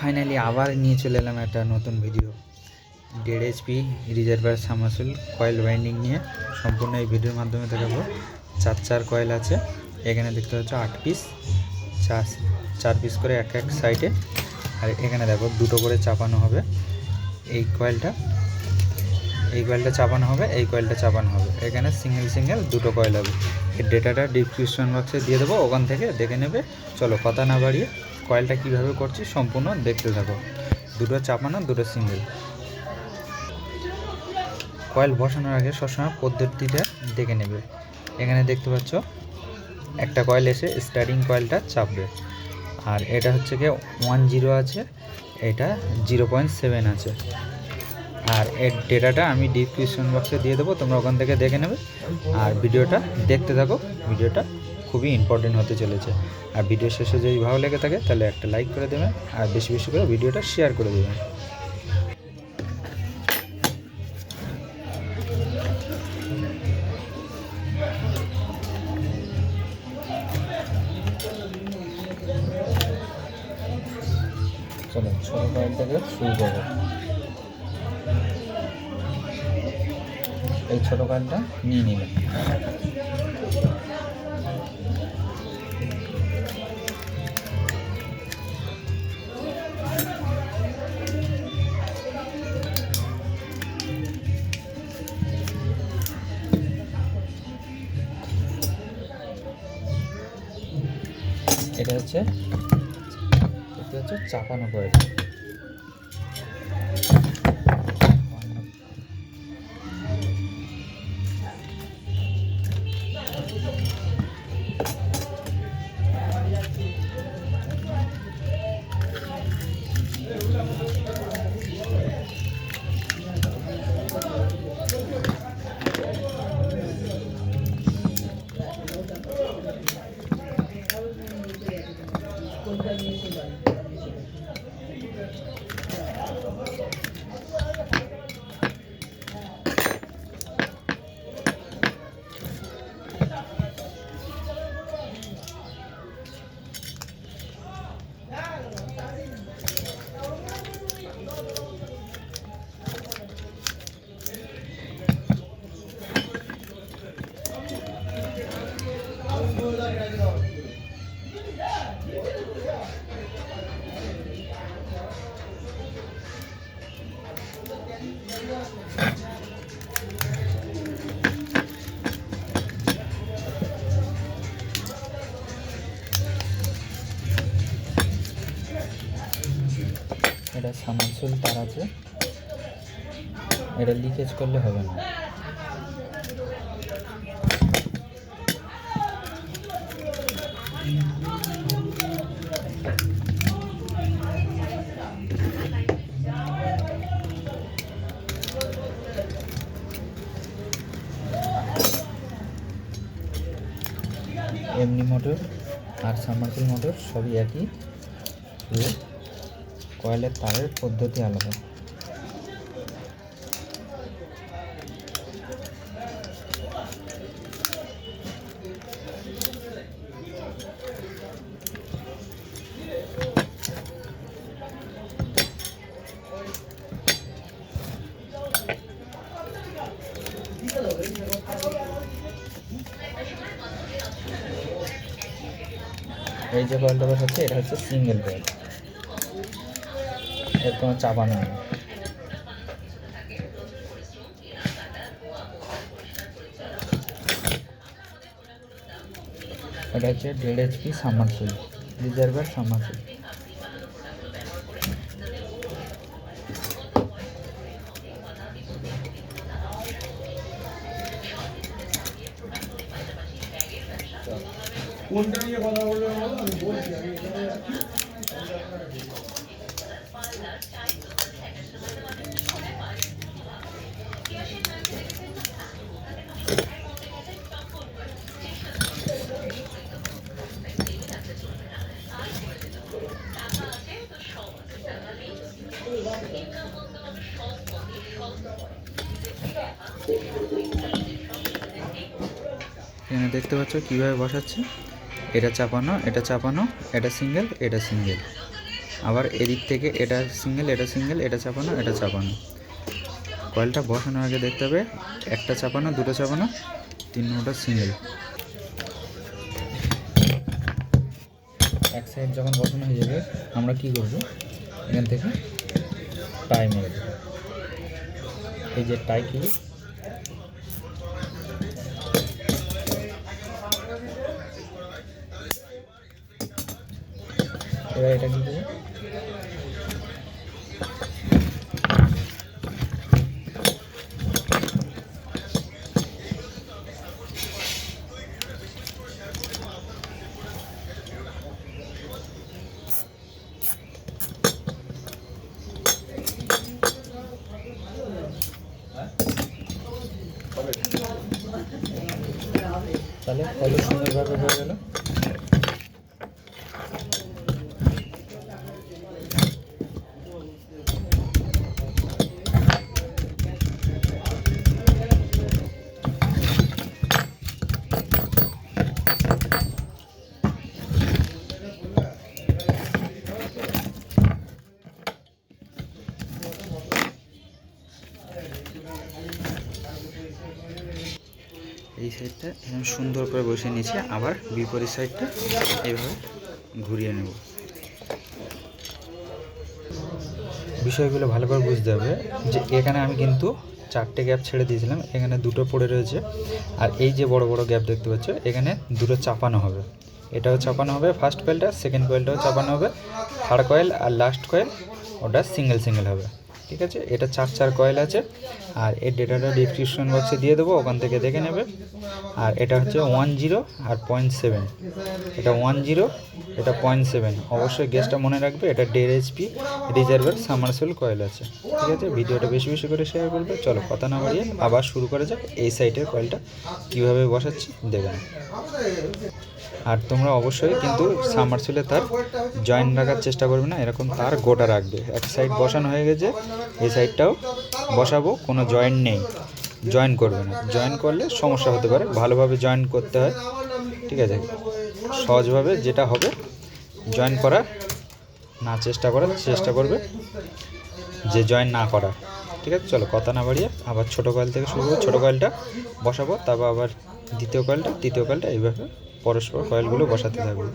Finally আবার নিয়ে চলে এলাম একটা নতুন video. 1.5 HP reservoir submersible coil winding নিয়ে সম্পূর্ণ এই ভিডিওর মাধ্যমে দেখাবো। 4 কয়েল আছে, এখানে দেখতে পাচ্ছ 8 পিস, 4 পিস করে এক সাইডে। আর এখানে দেখো দুটো করে চাপানো হবে। এই কয়েলটা চাপানো হবে, এই কয়েলটা চাপানো হবে। এখানে সিঙ্গেল দুটো কয়েল হবে। এর ডেটাটা ডিসক্রিপশন বক্সে দিয়ে দেবো, ওখান থেকে দেখে নেবে। চলো কথা না বাড়িয়ে কয়েলটা কীভাবে করছি সম্পূর্ণ দেখতে থাকো। দুটো চাপানো, দুটো সিঙ্গেল। কয়েল বসানোর আগে সবসময় পদ্ধতিটা দেখে নেবে। এখানে দেখতে পাচ্ছ একটা কয়েল এসে স্টার্টিং কয়েলটা চাপবে, আর এটা হচ্ছে গিয়ে 10 আছে, এটা 0.7 আছে। আর এর ডেটাটা আমি ডিসক্রিপশন বক্সে দিয়ে দেবো, তোমরা ওখান থেকে দেখে নেবে। আর ভিডিওটা দেখতে থাকো, ভিডিওটা খুবই ইম্পর্টেন্ট হতে চলেছে। আর ভিডিও শেষে যদি ভালো লেগে থাকে তাহলে একটা লাইক করে দেবেন, আর বেশি বেশি করে ভিডিওটা শেয়ার করে দেবেন। চলো ছোটো কয়েল থেকে শুরু করবো। এই ছোটো কয়েলটা নিয়ে নিলাম। এটা হচ্ছে চাপানো কয়েল। এটা সাবমার্সিবল তার আছে, এটা লিকেজ করলে হবে না। এমনি মোটর আর সাবমার্সিবল মোটর সবই একই, কয়েলের তারের পদ্ধতি আলাদা। এই যে কয়েলটা বসাচ্ছে এটা হচ্ছে সিঙ্গেল কয়েল, এর কোনো চাপানো নেই। এটা হচ্ছে 1.5 HP সাবমার্সিবল রিজার্ভার সাবমার্সিবল। কোনটা নিয়ে কথা বলবো আমি বলছি, আমি এখানে দেখতে পাচ্ছ কিভাবে বসাচ্ছে। এটা চাপানো, এটা চাপানো, এটা সিঙ্গেল, এটা সিঙ্গেল। আবার এদিক থেকে এটা সিঙ্গেল, এটা সিঙ্গেল, এটা চাপানো, এটা চাপানো। কয়েলটা বসানোর আগে দেখতে হবে একটা চাপানো, দুটো চাপানো, 3 নম্বরটা সিঙ্গেল। এক সাইড যখন বসানো হয়ে যাবে আমরা কি করব, এখান থেকে টাই মেরে দেবো। এই যে টাই ক্লিপ, এবার এটা কি দেবো, তাহলে কত সুন্দরভাবে হয়ে গেল। এই সাইডটা এখানে সুন্দর করে বসিয়ে নিয়েছি, আবার বিপরীত সাইডটা এইভাবে ঘুরিয়ে নেব। বিষয়গুলো ভালো করে বুঝতে হবে যে এখানে আমি কিন্তু 4টে গ্যাপ ছেড়ে দিয়েছিলাম, এখানে 2টো পড়ে রয়েছে, আর এই যে বড় বড় গ্যাপ দেখতে পাচ্ছ এখানে 2টো চাপানো হবে। এটাও চাপানো হবে, ফার্স্ট কয়েলটা, সেকেন্ড কয়েলটাও চাপানো হবে, থার্ড কয়েল আর লাস্ট কয়েল ওটা সিঙ্গেল সিঙ্গেল হবে। ঠিক আছে, এটা 4 কয়েল আছে, আর এর ডেটাটা ডিসক্রিপশন বক্সে দিয়ে দেবো, ওখান থেকে দেখে নেবে। আর এটা হচ্ছে 10 আর 0.7, এটা 10, এটা 0.7। অবশ্যই গ্যাসটা মনে রাখবে, এটা 1.5 HP রিজার্ভের সাবমার্সিবল কয়েল আছে। ঠিক আছে, ভিডিওটা বেশি বেশি করে শেয়ার করবে। চলো কথা না বাড়িয়ে আবার শুরু করা যাক। এই সাইডের কয়েলটা কীভাবে বসাচ্ছি দেখে নাও। আর তোমরা অবশ্যই কিন্তু সাবমার্সিবলে তার জয়েন্ট রাখার চেষ্টা করবে না, এরকম তার গোটা রাখবে। এক সাইড বসানো হয়ে গেছে, এই সাইডটাও বসাবো, কোনো জয়েন্ট নেই, জয়েন করবে না। জয়েন করলে সমস্যা হতে পারে, ভালোভাবে জয়েন করতে হয়। ঠিক আছে, সহজভাবে যেটা হবে জয়েন করার না চেষ্টা করবে যে জয়েন না করার। ঠিক আছে, চলো কথা না বাড়িয়ে আবার ছোটো কয়েল থেকে শুরু করবো। ছোটো কয়েলটা বসাবো, তারপর আবার দ্বিতীয় কয়েলটা, তৃতীয় কয়েলটা, এইভাবে পরস্পর কয়েলগুলো বসাতে থাকবে।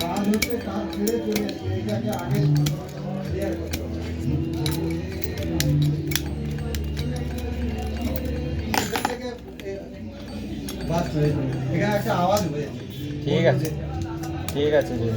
কাজ হচ্ছে, কাজ ছেড়ে চলে এসছে, এইটাকে আগে ক্লিয়ার করতে হবে। এখান থেকে বাস হয়ে যাবে, এখানে একটা আওয়াজ হয়েছে। ঠিক আছে, ঠিক আছে জি।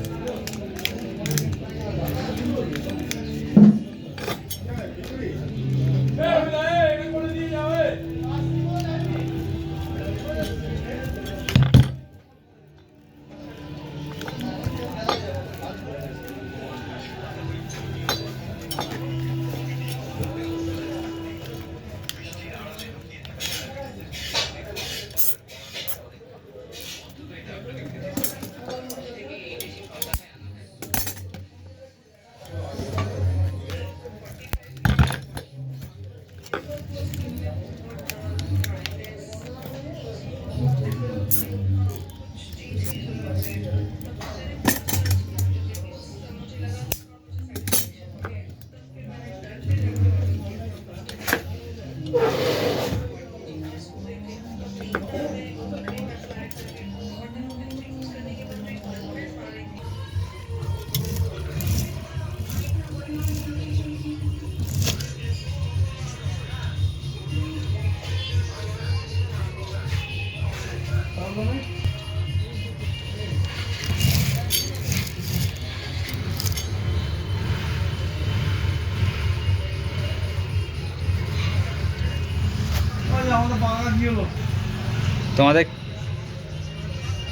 তোমাদের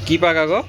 কি পাকা গো?